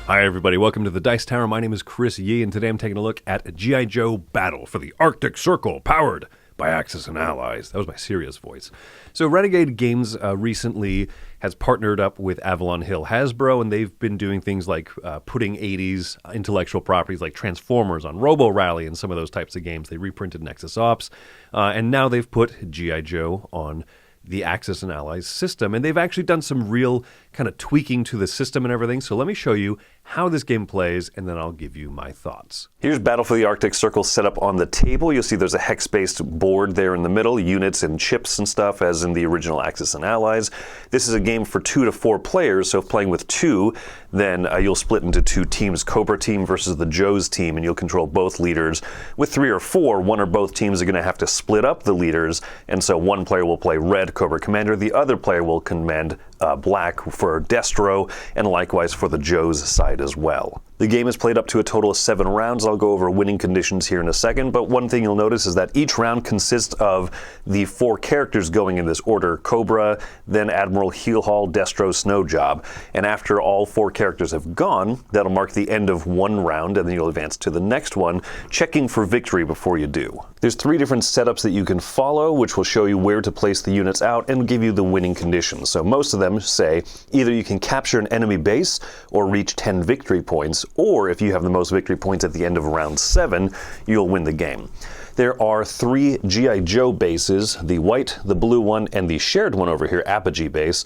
Hi everybody, welcome to the Dice Tower. My name is Chris Yee, and today I'm taking a look at G.I. Joe Battle for the Arctic Circle, powered by Axis and Allies. That was my serious voice. So Renegade Games recently has partnered up with Avalon Hill Hasbro, and they've been doing things like putting 80s intellectual properties like Transformers on Robo Rally and some of those types of games. They reprinted Nexus Ops, and now they've put G.I. Joe on the Axis and Allies system, and they've actually done some real kind of tweaking to the system and everything. So let me show you how this game plays, and then I'll give you my thoughts. Here's Battle for the Arctic Circle set up on the table. You'll see there's a hex-based board there in the middle, units and chips and stuff, as in the original Axis and Allies. This is a game for 2 to 4 players, so if playing with 2, then you'll split into 2 teams, Cobra team versus the Joe's team, and you'll control both leaders. With 3 or 4, one or both teams are going to have to split up the leaders, and so one player will play red, Cobra Commander, the other player will command black for Destro, and likewise for the Joe's side as well. The game is played up to a total of 7 rounds. I'll go over winning conditions here in a second, but one thing you'll notice is that each round consists of the 4 characters going in this order: Cobra, then Admiral Heelhaul, Destro, Snowjob. And after all 4 characters have gone, that'll mark the end of one round, and then you'll advance to the next one, checking for victory before you do. There's 3 different setups that you can follow, which will show you where to place the units out and give you the winning conditions. So most of them say either you can capture an enemy base or reach 10 victory points, or if you have the most victory points at the end of round 7, you'll win the game. There are 3 G.I. Joe bases, the white, the blue one, and the shared one over here, Apogee base.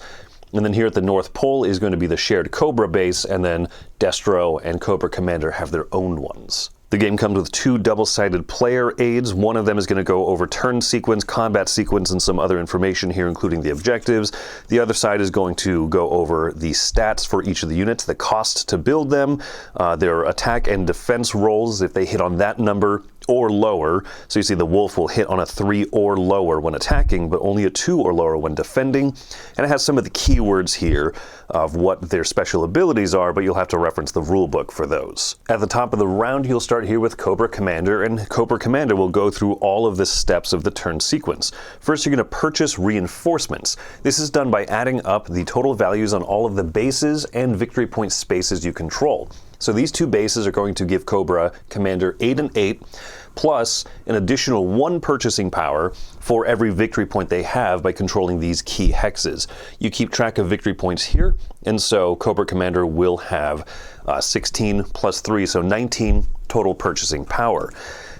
And then here at the North Pole is going to be the shared Cobra base, and then Destro and Cobra Commander have their own ones. The game comes with 2 double-sided player aids. One of them is going to go over turn sequence, combat sequence, and some other information here, including the objectives. The other side is going to go over the stats for each of the units, the cost to build them, their attack and defense rolls if they hit on that number or lower. So you see the wolf will hit on a 3 or lower when attacking, but only a 2 or lower when defending. And it has some of the keywords here of what their special abilities are, but you'll have to reference the rule book for those. At the top of the round, you'll start here with Cobra Commander, and Cobra Commander will go through all of the steps of the turn sequence. First, you're going to purchase reinforcements. This is done by adding up the total values on all of the bases and victory point spaces you control. So these 2 bases are going to give Cobra Commander 8 and 8, plus an additional 1 purchasing power for every victory point they have by controlling these key hexes. You keep track of victory points here, and so Cobra Commander will have 16 plus 3, so 19 total purchasing power.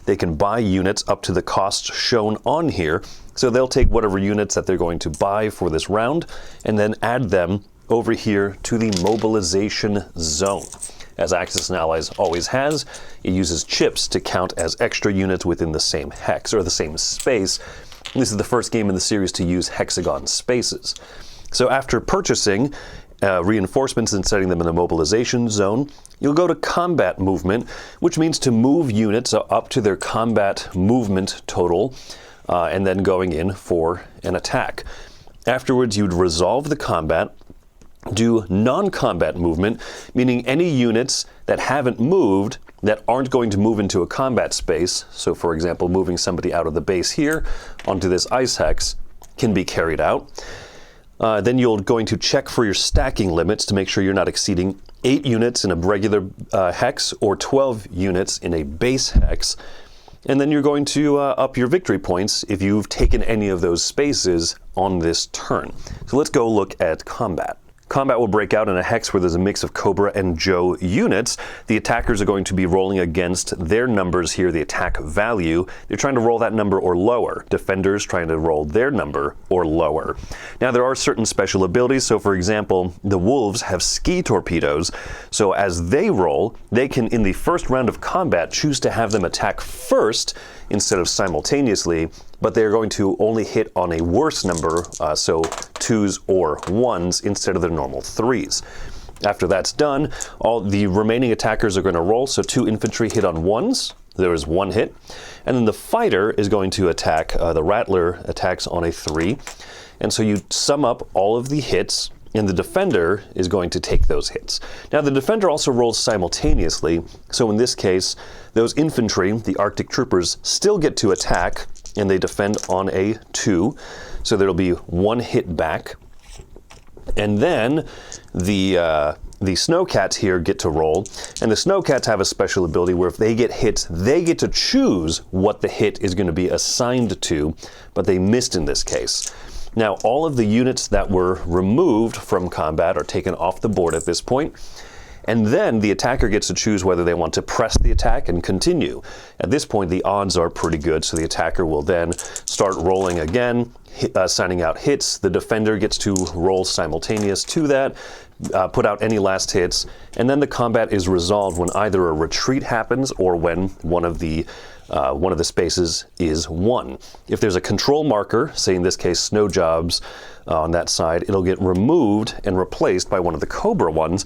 They can buy units up to the cost shown on here, so they'll take whatever units that they're going to buy for this round and then add them over here to the mobilization zone. As Axis and Allies always has, it uses chips to count as extra units within the same hex, or the same space. This is the first game in the series to use hexagon spaces. So after purchasing reinforcements and setting them in the mobilization zone, you'll go to combat movement, which means to move units up to their combat movement total, and then going in for an attack. Afterwards, you'd resolve the combat, do non-combat movement, meaning any units that haven't moved, that aren't going to move into a combat space, so for example moving somebody out of the base here onto this ice hex, can be carried out. Then you're going to check for your stacking limits to make sure you're not exceeding 8 units in a regular hex or 12 units in a base hex. And then you're going to up your victory points if you've taken any of those spaces on this turn. So let's go look at combat. Combat will break out in a hex where there's a mix of Cobra and Joe units. The attackers are going to be rolling against their numbers here, the attack value. They're trying to roll that number or lower. Defenders trying to roll their number or lower. Now there are certain special abilities. So for example, the wolves have ski torpedoes. So as they roll, they can, in the first round of combat, choose to have them attack first instead of simultaneously, but they're going to only hit on a worse number, so 2s or 1s instead of their normal 3s. After that's done, all the remaining attackers are going to roll, so 2 infantry hit on 1s, there is 1 hit, and then the fighter is going to attack, the Rattler attacks on a 3, and so you sum up all of the hits, and the defender is going to take those hits. Now the defender also rolls simultaneously, so in this case, those infantry, the Arctic troopers, still get to attack, and they defend on a 2, so there'll be 1 hit back. And then the The snowcats here get to roll, and the snowcats have a special ability where if they get hits, they get to choose what the hit is going to be assigned to, but they missed in this case. Now, all of the units that were removed from combat are taken off the board at this point, and then the attacker gets to choose whether they want to press the attack and continue. At this point, the odds are pretty good, so the attacker will then start rolling again, signing out hits. The defender gets to roll simultaneous to that, put out any last hits, and then the combat is resolved when either a retreat happens or when one of the spaces is won. If there's a control marker, say in this case snow jobs on that side, it'll get removed and replaced by one of the Cobra ones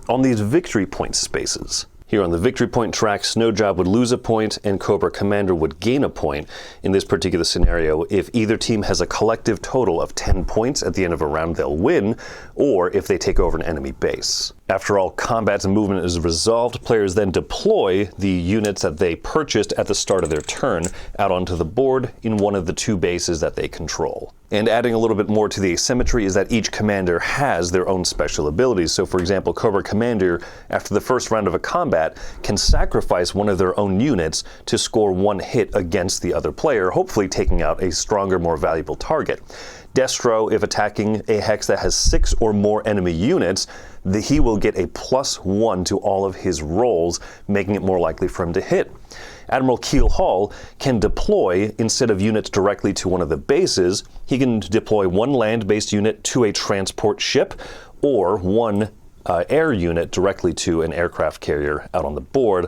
on these victory point spaces. Here on the victory point track, Snow Job would lose a point and Cobra Commander would gain a point in this particular scenario. If either team has a collective total of 10 points at the end of a round, they'll win, or if they take over an enemy base. After all combat and movement is resolved, players then deploy the units that they purchased at the start of their turn out onto the board in one of the two bases that they control. And adding a little bit more to the asymmetry is that each commander has their own special abilities. So for example, Cobra Commander, after the first round of a combat, can sacrifice one of their own units to score one hit against the other player, hopefully taking out a stronger, more valuable target. Destro, if attacking a hex that has 6 or more enemy units, he will get a +1 to all of his rolls, making it more likely for him to hit. Admiral Keel Hall can deploy, instead of units directly to one of the bases, he can deploy one land-based unit to a transport ship, or one air unit directly to an aircraft carrier out on the board.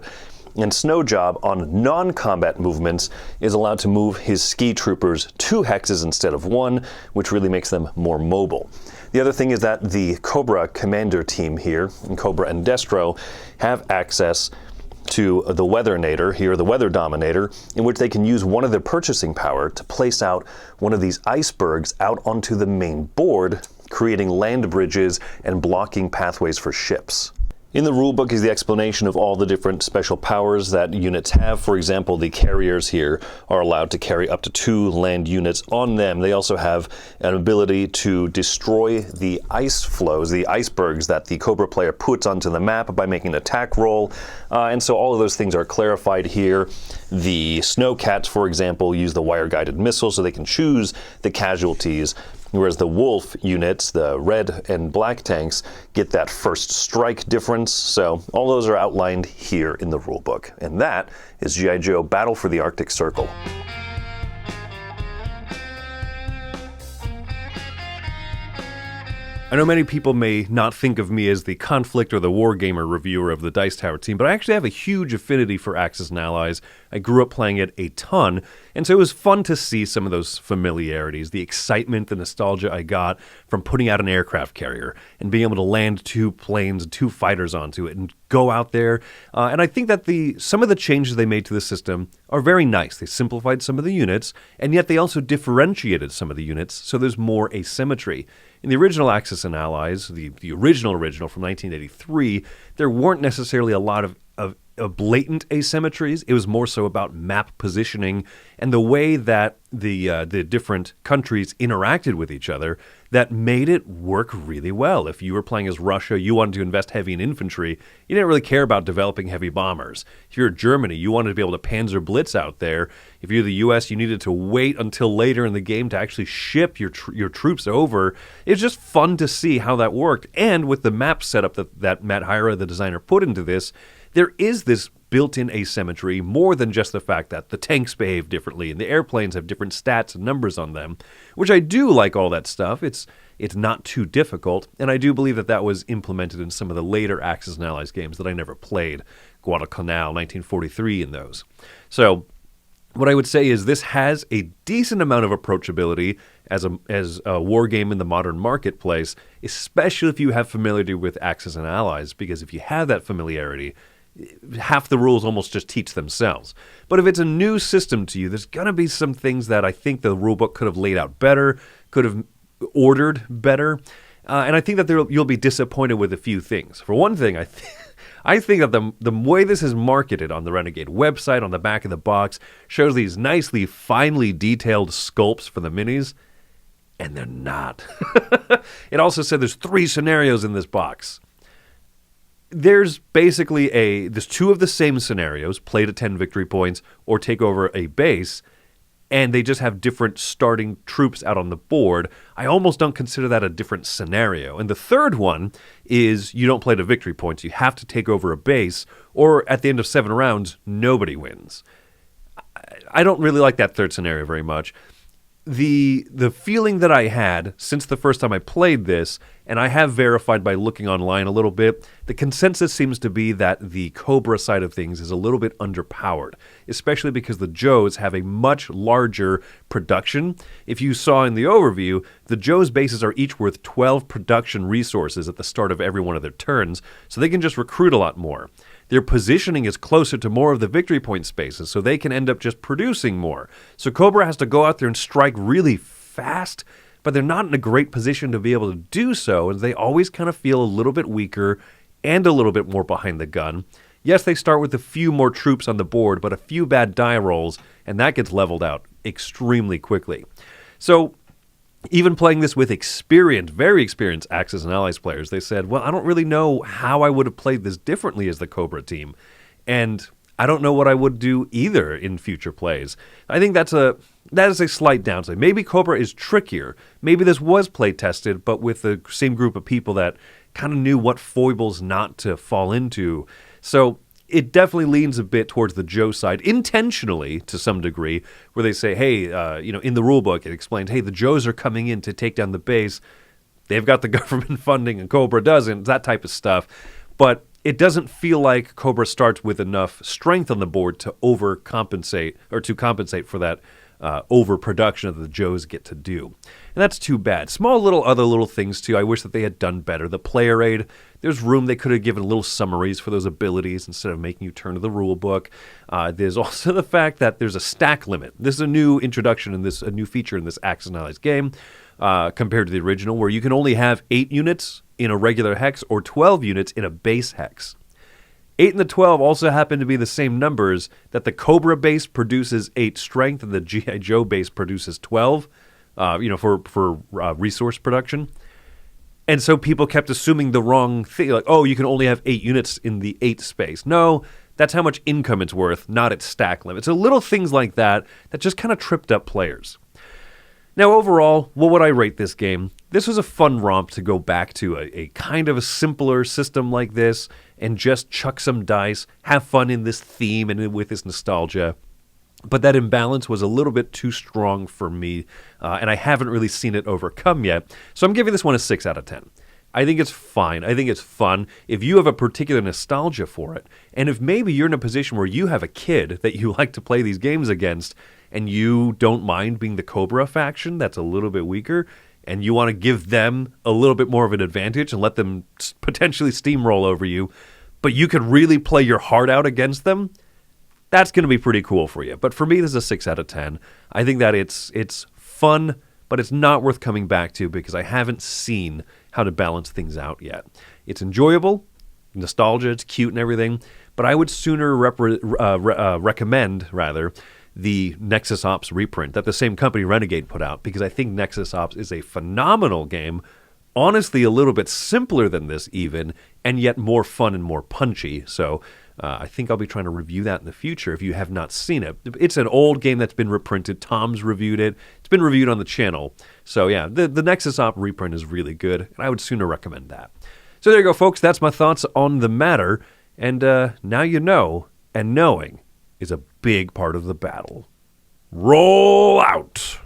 And Snow Job, on non-combat movements, is allowed to move his ski troopers 2 hexes instead of 1, which really makes them more mobile. The other thing is that the Cobra Commander team here, and Cobra and Destro, have access to the Weathernator, here the Weather Dominator, in which they can use one of their purchasing power to place out one of these icebergs out onto the main board, creating land bridges and blocking pathways for ships. In the rulebook is the explanation of all the different special powers that units have. For example, the carriers here are allowed to carry up to 2 land units on them. They also have an ability to destroy the ice flows, the icebergs that the Cobra player puts onto the map by making an attack roll. And so all of those things are clarified here. The Snowcats, for example, use the wire-guided missile so they can choose the casualties, whereas the Wolf units, the red and black tanks, get that first strike difference. So all those are outlined here in the rulebook. And that is G.I. Joe Battle for the Arctic Circle. I know many people may not think of me as the conflict or the wargamer reviewer of the Dice Tower team, but I actually have a huge affinity for Axis and Allies. I grew up playing it a ton, and so it was fun to see some of those familiarities, the excitement, the nostalgia I got from putting out an aircraft carrier and being able to land 2 planes and 2 fighters onto it and go out there. And I think that some of the changes they made to the system are very nice. They simplified some of the units, and yet they also differentiated some of the units, so there's more asymmetry. In the original Axis and Allies, the original from 1983, there weren't necessarily a lot of blatant asymmetries. It was more so about map positioning and the way that the different countries interacted with each other that made it work really well. If you were playing as Russia, you wanted to invest heavy in infantry. You didn't really care about developing heavy bombers. If you're Germany, you wanted to be able to Panzer Blitz out there. If you're the U.S., you needed to wait until later in the game to actually ship your troops over. It was just fun to see how that worked. And with the map setup that Matt Hyra, the designer, put into this, there is this built-in asymmetry more than just the fact that the tanks behave differently and the airplanes have different stats and numbers on them, which I do like all that stuff. It's not too difficult, and I do believe that was implemented in some of the later Axis and Allies games that I never played, Guadalcanal, 1943, and those. So what I would say is this has a decent amount of approachability as a war game in the modern marketplace, especially if you have familiarity with Axis and Allies, because if you have that familiarity, half the rules almost just teach themselves. But if it's a new system to you, there's going to be some things that I think the rulebook could have laid out better, could have ordered better, and I think that you'll be disappointed with a few things. For one thing, I think that the way this is marketed on the Renegade website, on the back of the box, shows these nicely, finely detailed sculpts for the minis, and they're not. It also said there's 3 scenarios in this box. there's basically there's two of the same scenarios, play to 10 victory points or take over a base, and they just have different starting troops out on the board. I almost don't consider that a different scenario. And the third one is you don't play to victory points. You have to take over a base, or at the end of 7 rounds, nobody wins. I don't really like that third scenario very much. The feeling that I had since the first time I played this, and I have verified by looking online a little bit, the consensus seems to be that the Cobra side of things is a little bit underpowered, especially because the Joes have a much larger production. If you saw in the overview, the Joes bases are each worth 12 production resources at the start of every one of their turns, so they can just recruit a lot more. Their positioning is closer to more of the victory point spaces, so they can end up just producing more. So Cobra has to go out there and strike really fast, but they're not in a great position to be able to do so, and they always kind of feel a little bit weaker and a little bit more behind the gun. Yes, they start with a few more troops on the board, but a few bad die rolls, and that gets leveled out extremely quickly. So even playing this with experienced, very experienced Axis and Allies players, they said, well, I don't really know how I would have played this differently as the Cobra team. And I don't know what I would do either in future plays. I think that is a slight downside. Maybe Cobra is trickier. Maybe this was play tested, but with the same group of people that kind of knew what foibles not to fall into. So it definitely leans a bit towards the Joe side, intentionally to some degree, where they say, hey, in the rule book, it explains, hey, the Joes are coming in to take down the base. They've got the government funding and Cobra doesn't, that type of stuff. But it doesn't feel like Cobra starts with enough strength on the board to overcompensate or to compensate for that overproduction that the Joes get to do. And that's too bad. Small other little things too. I wish that they had done better. The player aid, there's room they could have given little summaries for those abilities instead of making you turn to the rule book. There's also the fact that there's a stack limit. This is a new introduction in a new feature in this Axis and Allies game compared to the original, where you can only have 8 units in a regular hex or 12 units in a base hex. 8 and the 12 also happen to be the same numbers that the Cobra base produces 8 strength and the G.I. Joe base produces 12, for resource production. And so people kept assuming the wrong thing, like, oh, you can only have 8 units in the 8 space. No, that's how much income it's worth, not its stack limit. So little things like that just kind of tripped up players. Now, overall, what would I rate this game? This was a fun romp to go back to a kind of a simpler system like this and just chuck some dice, have fun in this theme and with this nostalgia. But that imbalance was a little bit too strong for me, and I haven't really seen it overcome yet. So I'm giving this one a 6 out of 10. I think it's fine. I think it's fun. If you have a particular nostalgia for it, and if maybe you're in a position where you have a kid that you like to play these games against, and you don't mind being the Cobra faction that's a little bit weaker, and you want to give them a little bit more of an advantage and let them potentially steamroll over you, but you could really play your heart out against them, that's going to be pretty cool for you. But for me, this is a 6 out of 10. I think that it's fun, but it's not worth coming back to because I haven't seen how to balance things out yet. It's enjoyable, nostalgia, it's cute and everything, but I would sooner recommend the Nexus Ops reprint that the same company Renegade put out, because I think Nexus Ops is a phenomenal game, honestly a little bit simpler than this even, and yet more fun and more punchy. So I think I'll be trying to review that in the future if you have not seen it. It's an old game that's been reprinted. Tom's reviewed it. It's been reviewed on the channel. So yeah, the Nexus Op reprint is really good, and I would sooner recommend that. So there you go, folks. That's my thoughts on the matter. And now you know, and knowing is a big part of the battle. Roll out!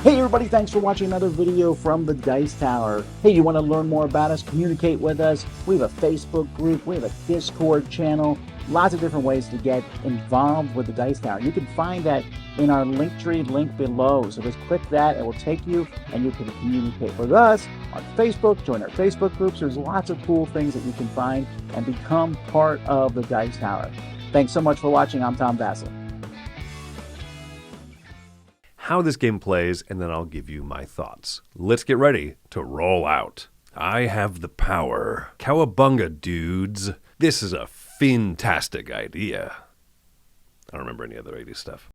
Hey everybody, thanks for watching another video from the Dice Tower. Hey, you want to learn more about us, communicate with us? We have a Facebook group, we have a Discord channel, lots of different ways to get involved with the Dice Tower. You can find that in our Linktree link below. So just click that, it will take you and you can communicate with us on Facebook, join our Facebook groups. There's lots of cool things that you can find and become part of the Dice Tower. Thanks so much for watching. I'm Tom Bassel. How this game plays, and then I'll give you my thoughts. Let's get ready to roll out. I have the power. Cowabunga, dudes. This is a fantastic idea. I don't remember any other 80s stuff.